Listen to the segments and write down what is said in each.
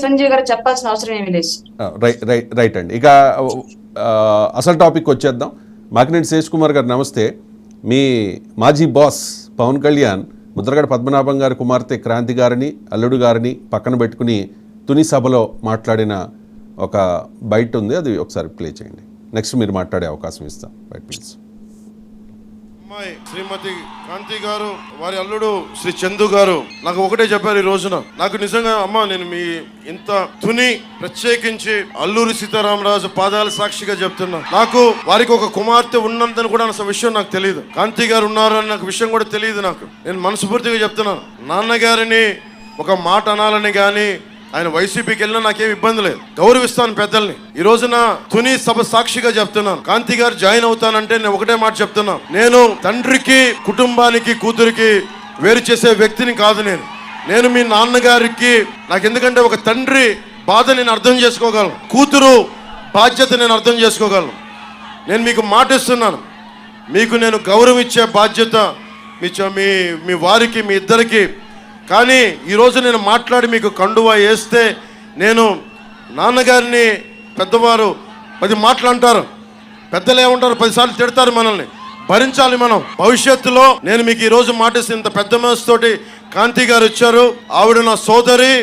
సంజయ్ గారు చెప్పాల్సిన అవసరం ఏమీ లేదు. రైట్ అండి. ఇక అసలు టాపిక్ వచ్చేద్దాం. మాకినేని శేష్ కుమార్ గారు నమస్తే. మీ మాజీ బాస్ పవన్ కళ్యాణ్ ముద్రగడ పద్మనాభం గారి కుమార్తె క్రాంతి గారిని అల్లుడు గారిని పక్కన పెట్టుకుని తుని సభలో మాట్లాడిన ఒక బైట్ ఉంది, అది ఒకసారి ప్లే చేయండి. నెక్స్ట్ మీరు మాట్లాడే అవకాశం ఇస్తాం. Bite please. అమ్మాయి శ్రీమతి కాంతి గారు, వారి అల్లుడు శ్రీ చందు గారు నాకు ఒకటే చెప్పారు ఈ రోజున. నాకు నిజంగా అమ్మ, నేను మీ ఇంత తుని ప్రత్యేకించి అల్లూరి సీతారామరాజు పాదాల సాక్షిగా చెప్తున్నా, నాకు వారికి ఒక కుమార్తె ఉన్నంతని కూడా అసలు విషయం నాకు తెలియదు. కాంతి గారు ఉన్నారు అని నాకు విషయం కూడా తెలియదు. నాకు నేను మనస్ఫూర్తిగా చెప్తున్నాను, నాన్నగారిని ఒక మాట అనాలని కానీ ఆయన వైసీపీకి వెళ్ళినా నాకేం ఇబ్బంది లేదు, గౌరవిస్తాను పెద్దల్ని. ఈ రోజున తుని సభ సాక్షిగా చెప్తున్నాను, కాంతి గారు జాయిన్ అవుతానంటే నేను ఒకటే మాట చెప్తున్నా, నేను తండ్రికి కుటుంబానికి కూతురికి వేరు చేసే వ్యక్తిని కాదు. నేను మీ నాన్నగారికి, నాకు ఎందుకంటే ఒక తండ్రి బాధ నేను అర్థం చేసుకోగలను, కూతురు బాధ్యత నేను అర్థం చేసుకోగలను. నేను మీకు మాట ఇస్తున్నాను, మీకు నేను గౌరవం ఇచ్చే బాధ్యత మీ వారికి, మీ ఇద్దరికి. కానీ ఈరోజు నేను మాట్లాడి మీకు కండువా వేస్తే, నేను నాన్నగారిని పెద్దవారు 10 మాటలు అంటారు, పెద్దలు ఏమంటారు 10 సార్లు తిడతారు, మనల్ని భరించాలి మనం. భవిష్యత్తులో నేను మీకు ఈరోజు మాటిస్తే, ఇంత పెద్ద మనసుతోటి కాంతి గారు వచ్చారు, ఆవిడ నా సోదరి,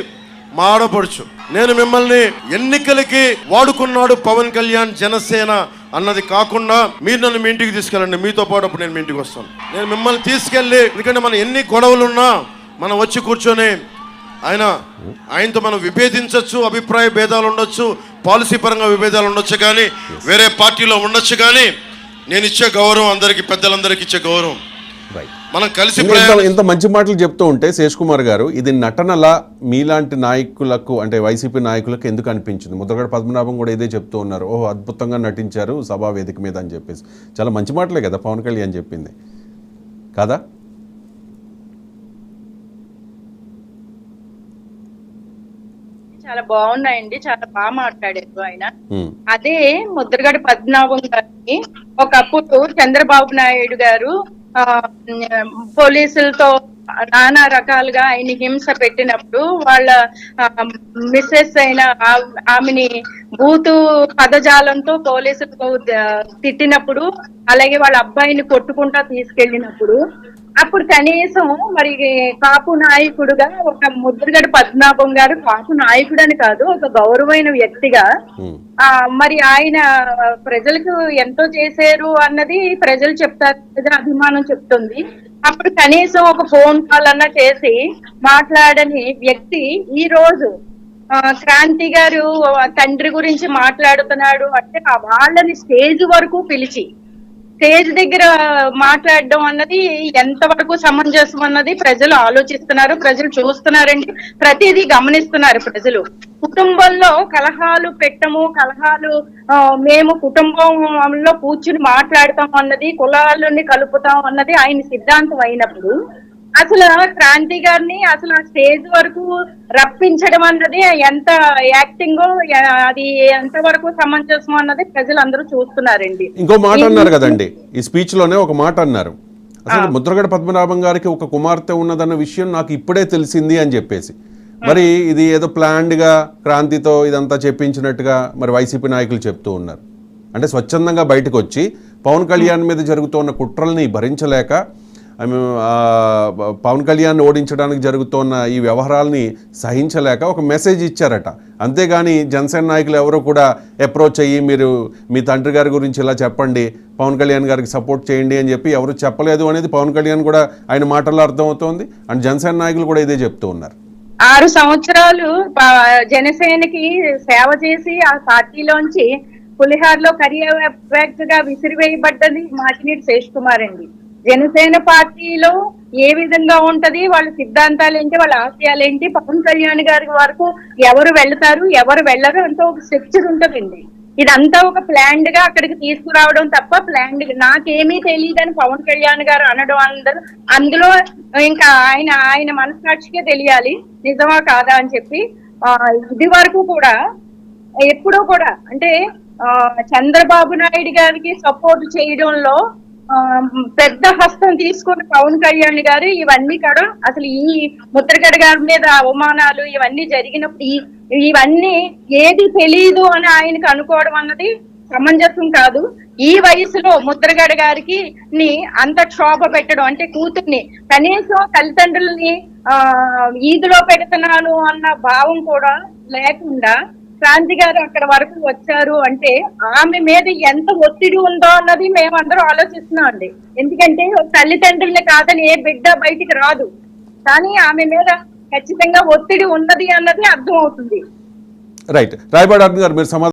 మా ఆడపడుచు. నేను మిమ్మల్ని ఎన్నికలకి వాడుకున్నాడు పవన్ కళ్యాణ్ జనసేన అన్నది కాకుండా, మీరు నన్ను మీ ఇంటికి తీసుకెళ్ళండి, మీతో పాటు అప్పుడు నేను మీ ఇంటికి వస్తాను. నేను మిమ్మల్ని తీసుకెళ్ళి, ఎందుకంటే మన ఎన్ని గొడవలున్నా మనం వచ్చి కూర్చొని ఆయనతో మనం విభేదించవచ్చు, అభిప్రాయ భేదాలు ఉండొచ్చు, పాలసీ పరంగా విభేదాలు ఉండొచ్చు, కానీ వేరే పార్టీలో ఉండొచ్చు. కానీ నేను ఇచ్చే గౌరవం అందరికీ, పెద్దలందరికీ ఇచ్చే గౌరవం. మనం కలిసి ఇంత మంచి మాటలు చెప్తూ ఉంటే శేష్ కుమార్ గారు, ఇది నటనలా మీలాంటి నాయకులకు, అంటే వైసీపీ నాయకులకు ఎందుకు అనిపించింది? ముద్రగడ పద్మనాభం కూడా ఇదే చెప్తూ ఉన్నారు, ఓహో అద్భుతంగా నటించారు సభా వేదిక మీద అని చెప్పేసి. చాలా మంచి మాటలే కదా పవన్ కళ్యాణ్ చెప్పింది కదా? చాలా బాగున్నాయండి, చాలా బాగా మాట్లాడారు ఆయన. అదే ముద్రగడ పద్మనాభం గారిని ఒకప్పుడు చంద్రబాబు నాయుడు గారు పోలీసులతో నానా రకాలుగా ఆయన హింస పెట్టినప్పుడు, వాళ్ళ మిస్సెస్ అయిన ఆమెని బూతు పదజాలంతో పోలీసులకు తిట్టినప్పుడు, అలాగే వాళ్ళ అబ్బాయిని కొట్టుకుంటా తీసుకెళ్ళినప్పుడు, అప్పుడు కనీసం మరి కాపు నాయకుడుగా ఒక ముద్రగడ పద్మనాభం గారు కాపు నాయకుడు అని కాదు, ఒక గౌరవమైన వ్యక్తిగా మరి ఆయన ప్రజలకు ఎంతో చేశారు అన్నది ప్రజలు చెప్తారు, ప్రజల అభిమానం చెప్తుంది. అప్పుడు కనీసం ఒక ఫోన్ కాల్ అన్నా చేసి మాట్లాడని వ్యక్తి ఈ రోజు క్రాంతి గారు తండ్రి గురించి మాట్లాడుతున్నాడు అంటే, వాళ్ళని స్టేజ్ వరకు పిలిచి స్టేజ్ దగ్గర మాట్లాడడం అన్నది ఎంతవరకు సమంజసం అన్నది ప్రజలు ఆలోచిస్తున్నారు, ప్రజలు చూస్తున్నారండి, ప్రతిదీ గమనిస్తున్నారు ప్రజలు. కుటుంబంలో కలహాలు మేము కుటుంబంలో కూర్చుని మాట్లాడతాం అన్నది, కులాలని కలుపుతాం అన్నది ఆయన సిద్ధాంతం అయినప్పుడు, అసలు క్రాంతి గారిని అసలు ఆ స్టేజ్ వరకు రప్పించడం అన్నది ఎంత యాక్టింగో, అది ఎంత వరకు సమంజసం అన్నది ప్రజలందరూ చూస్తున్నారండి. ఇంకో మాట అన్నారు కదండి ఈ స్పీచ్ లోనే, ఒక మాట అన్నారు, అసలు ముద్రగడ పద్మనాభం గారికి ఒక కుమార్తె ఉన్నదన్న విషయం నాకు ఇప్పుడే తెలిసింది అని చెప్పేసి. మరి ఇది ఏదో ప్లాన్డ్ గా క్రాంతితో ఇదంతా చెప్పించినట్టుగా మరి వైసీపీ నాయకులు చెప్తూ ఉన్నారు. అంటే స్వచ్ఛందంగా బయటకు వచ్చి పవన్ కళ్యాణ్ మీద జరుగుతున్న కుట్రల్ని భరించలేక, పవన్ కళ్యాణ్ ఓడించడానికి జరుగుతున్న ఈ వ్యవహారాలని సహించలేక ఒక మెసేజ్ ఇచ్చారట. అంతేగాని జనసేన నాయకులు ఎవరో కూడా అప్రోచ్ అయ్యి, మీరు మీ తండ్రి గారి గురించి ఇలా చెప్పండి, పవన్ కళ్యాణ్ గారికి సపోర్ట్ చేయండి అని చెప్పి ఎవరు చెప్పలేదు అనేది పవన్ కళ్యాణ్ కూడా ఆయన మాటల్లో అర్థమవుతోంది. అండ్ జనసేన నాయకులు కూడా ఇదే చెప్తూ ఉన్నారు. 6 సంవత్సరాలు జనసేనకి సేవ చేసి ఆ పార్టీలోంచి పులిహార్లో కరియర్గా విసిరివేయబడ్డది మాకినేని శేష్ కుమార్ అండి. జనసేన పార్టీలో ఏ విధంగా ఉంటది, వాళ్ళ సిద్ధాంతాలు ఏంటి, వాళ్ళ ఆశయాలు ఏంటి, పవన్ కళ్యాణ్ గారి వరకు ఎవరు వెళ్తారు ఎవరు వెళ్ళరు అంతా ఒక స్ట్రక్చర్ ఉంటదండి. ఇదంతా ఒక ప్లాన్డ్ గా అక్కడికి తీసుకురావడం తప్ప ప్లాన్డ్ నాకేమీ తెలియదని పవన్ కళ్యాణ్ గారు అనడం అందులో ఇంకా ఆయన మనసాక్షికే తెలియాలి నిజమా కాదా అని చెప్పి. ఇది వరకు కూడా ఎప్పుడూ కూడా అంటే చంద్రబాబు నాయుడు గారికి సపోర్ట్ చేయడంలో ఆ, పెద్ద హస్తం తీసుకుని పవన్ కళ్యాణ్ గారు ఇవన్నీ కూడా అసలు ఈ ముద్రగడ గారి మీద అవమానాలు ఇవన్నీ జరిగినప్పుడు ఇవన్నీ ఏది తెలియదు అని ఆయనకు అనుకోవడం అన్నది సమంజసం కాదు. ఈ వయసులో ముద్రగడ గారికి అంత క్షోభ పెట్టడం అంటే కూతుర్ని కనీసం తల్లిదండ్రులని ఈదులో పెడుతున్నాను అన్న భావం కూడా లేకుండా క్రాంతి గారు అక్కడ వరకు వచ్చారు అంటే ఆమె మీద ఎంత ఒత్తిడి ఉందో అన్నది మేమందరం ఆలోచిస్తున్నాం అండి. ఎందుకంటే తల్లిదండ్రుల్ని కాదని ఏ బిడ్డ బయటికి రాదు, కానీ ఆమె మీద ఖచ్చితంగా ఒత్తిడి ఉన్నది అన్నది అర్థం అవుతుంది. రైట్. రాయబాడి గారు మీరు సమాధానం